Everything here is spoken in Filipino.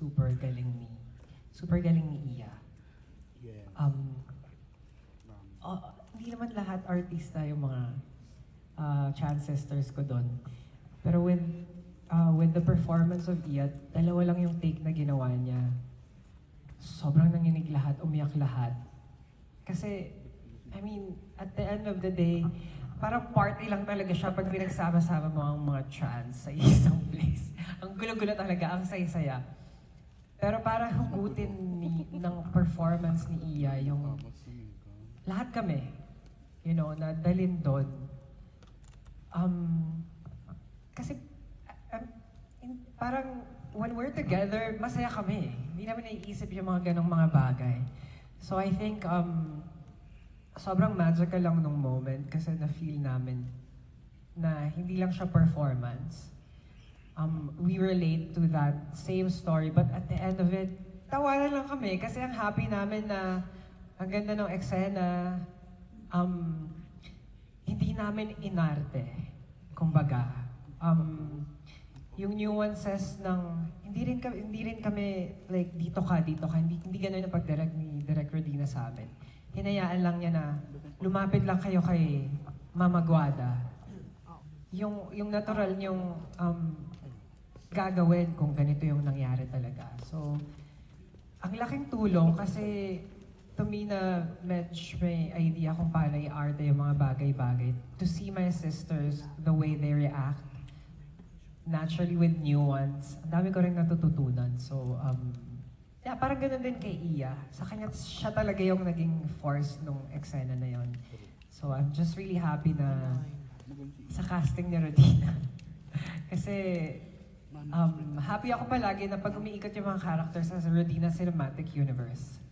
super galing ni Iya. Yes. Hindi naman lahat artista yung mga trans sisters ko doon. Pero with the performance of Iya, dalawa lang yung take na ginawa niya. Sobrang nanginig lahat, umiyak lahat. Kasi, I mean, at the end of the day, parang party lang talaga siya pag pinagsama-sama mo ang mga trans sa isang place. Ang gulo-gulo talaga, ang saya-saya. Pero para hugutin ng performance ni Iya, yung lahat kami, you know, na dalhin doon. Kasi parang when we're together, masaya kami. Hindi namin naiisip yung mga ganong mga bagay. So I think sobrang magical lang nung moment kasi na-feel namin na hindi lang siya performance. We relate to that same story, but at the end of it, tawanan lang kami kasi ang happy namin na ang ganda ng eksena. Hindi namin inarte, kumbaga. Yung nuances ng hindi rin kami like dito ka, hindi ganoon ang pag-direct ni Direk Rodina sa amin. Hinayaan lang niya na lumapit lang kayo kay Mama Guada. Yung natural yung gagawin kung ganito yung nangyari talaga. So, ang laking tulong kasi to me na medyo may idea kung paano i-arte yung mga bagay-bagay. To see my sisters, the way they react, naturally with nuance, ang dami ko rin natututunan. So, yeah, parang ganun din kay Iya. Sa kanya, siya talaga yung naging force nung eksena na yon. So, I'm just really happy na sa casting ni Rodina. Kasi, happy ako palagi na pag umiikot yung mga characters sa Rodina Cinematic Universe.